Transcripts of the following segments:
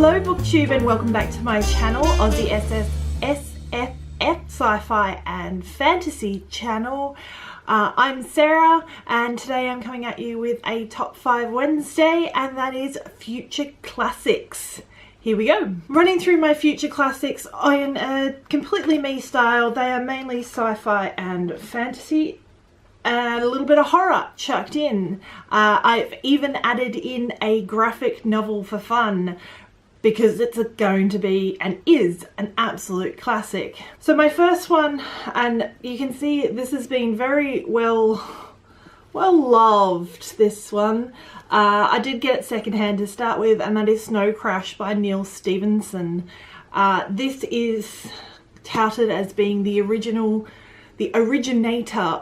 Hello BookTube and welcome back to my channel, Aussie SFF Sci-Fi and Fantasy channel. I'm Sarah and today I'm coming at you with a Top 5 Wednesday, and that is Future Classics. Here we go. Running through my Future Classics in a completely me style. They are mainly sci-fi and fantasy and a little bit of horror chucked in. I've even added in a graphic novel for fun, because it's going to be and is an absolute classic. So my first one, and you can see this has been very well loved, this one. I did get it secondhand to start with, and that is Snow Crash by Neil Stephenson. This is touted as being the originator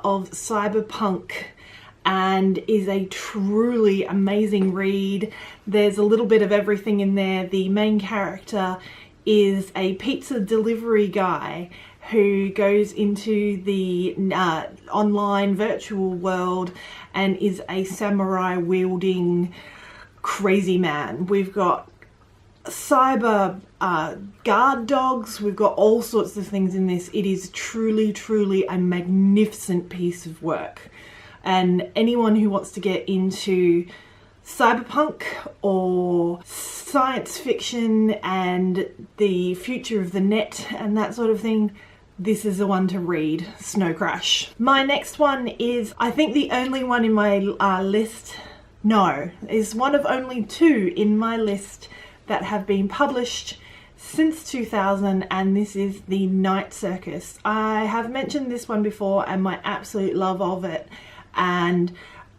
of cyberpunk, and is a truly amazing read. There's a little bit of everything in there. The main character is a pizza delivery guy who goes into the online virtual world and is a samurai wielding crazy man. We've got cyber guard dogs, we've got all sorts of things in this. It is truly a magnificent piece of work. And anyone who wants to get into cyberpunk or science fiction and the future of the net and that sort of thing, this is the one to read, Snow Crash. My next one is, I think, the only one in my list, is one of only two in my list that have been published since 2000, and this is the Night Circus. I have mentioned this one before and my absolute love of it, and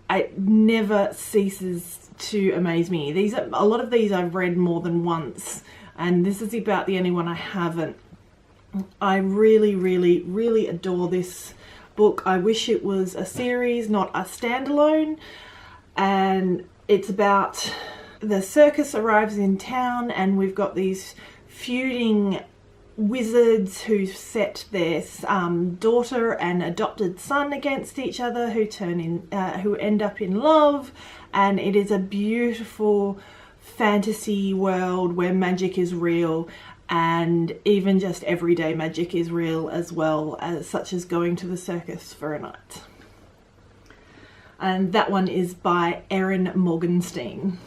it never ceases to amaze me. A lot of these I've read more than once, and this is about the only one I haven't. I really adore this book. I wish it was a series, not a standalone. And it's about the circus arrives in town, and we've got these feuding wizards who set their daughter and adopted son against each other, who end up in love, and it is a beautiful fantasy world where magic is real, and even just everyday magic is real as well, as such as going to the circus for a night. And that one is by Erin Morgenstein.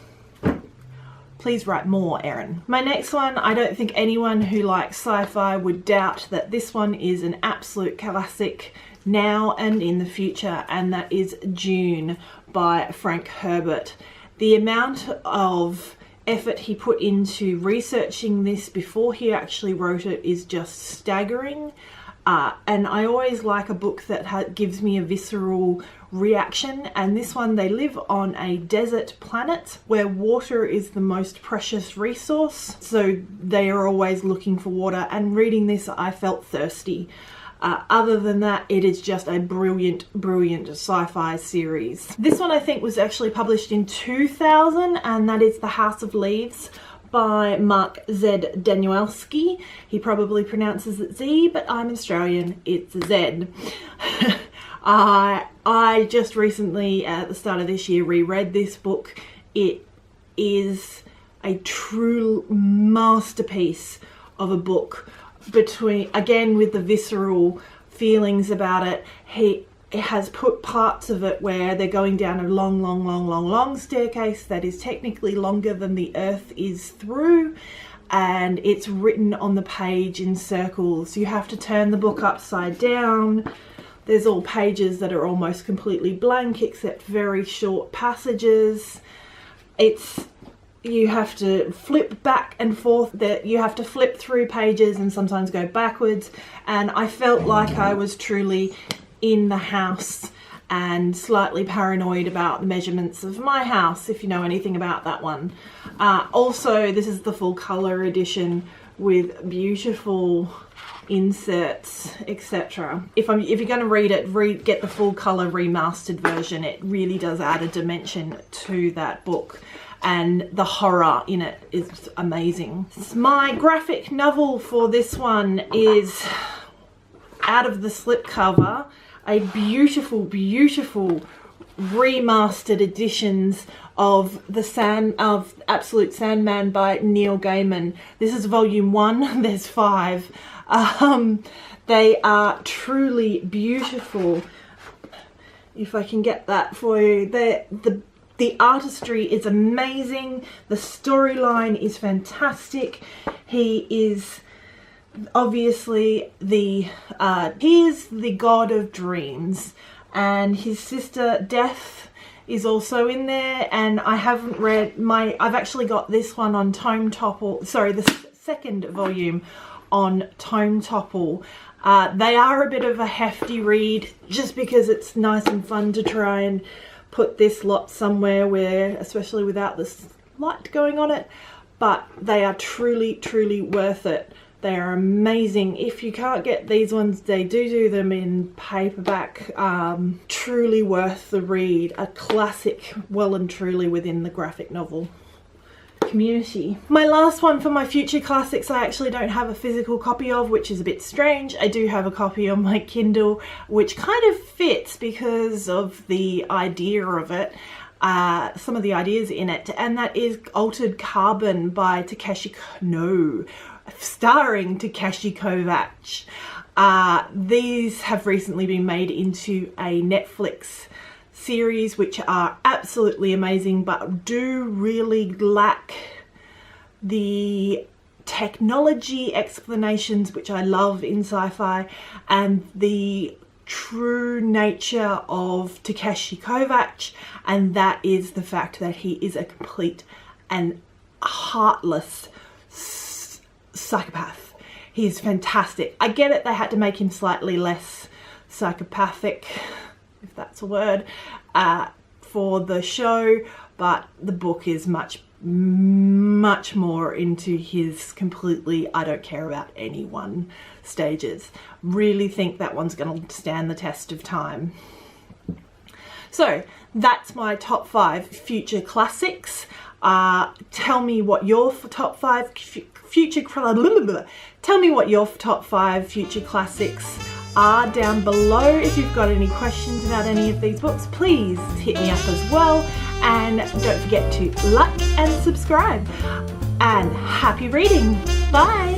Please write more, Erin. My next one, I don't think anyone who likes sci-fi would doubt that this one is an absolute classic now and in the future, and that is Dune by Frank Herbert. The amount of effort he put into researching this before he actually wrote it is just staggering. And I always like a book that gives me a visceral reaction, and this one, they live on a desert planet where water is the most precious resource, so they are always looking for water, and reading this I felt thirsty. Other than that, it is just a brilliant sci-fi series. This one I think was actually published in 2000, and that is The House of Leaves by Mark Z. Danielski. He probably pronounces it Z, but I'm Australian, it's Z. I just recently, at the start of this year, reread this book. It is a true masterpiece of a book, again with the visceral feelings about it. It has put parts of it where they're going down a long staircase that is technically longer than the earth is through, and it's written on the page in circles. You have to turn the book upside down. There's all pages that are almost completely blank except very short passages. You have to flip back and forth, you have to flip through pages and sometimes go backwards, and I felt like I was truly in the house and slightly paranoid about the measurements of my house, if you know anything about that one. Also, this is the full colour edition with beautiful inserts, etc. If you're going to read it, get the full colour remastered version. It really does add a dimension to that book, and the horror in it is amazing. My graphic novel for this one is out of the slipcover, a beautiful remastered editions of Absolute Sandman by Neil Gaiman. This is volume 1. There's 5. They are truly beautiful. If I can get that for you, the artistry is amazing. The storyline is fantastic. He is obviously he is the god of dreams, and his sister Death is also in there. And I haven't read I've actually got this one on Tome Topple, sorry, the second volume on Tome Topple. They are a bit of a hefty read, just because it's nice and fun to try and put this lot somewhere where, especially without this light going on it, but they are truly worth it. They are amazing. If you can't get these ones, they do them in paperback. Truly worth the read. A classic, well and truly within the graphic novel community. My last one for my future classics, I actually don't have a physical copy of, which is a bit strange. I do have a copy on my Kindle, which kind of fits because of the idea of it, some of the ideas in it, and that is Altered Carbon by starring Takeshi Kovacs. These have recently been made into a Netflix series, which are absolutely amazing, but do really lack the technology explanations, which I love in sci-fi, and the true nature of Takeshi Kovacs, and that is the fact that he is a complete and heartless psychopath. He is fantastic. I get it, they had to make him slightly less psychopathic, if that's a word, for the show, but the book is much more into his completely I don't care about anyone stages. Really think that one's going to stand the test of time. So that's my top 5 future classics. Tell me what your top 5 future classics are down below. If you've got any questions about any of these books, please hit me up as well, and don't forget to like and subscribe, and happy reading. Bye.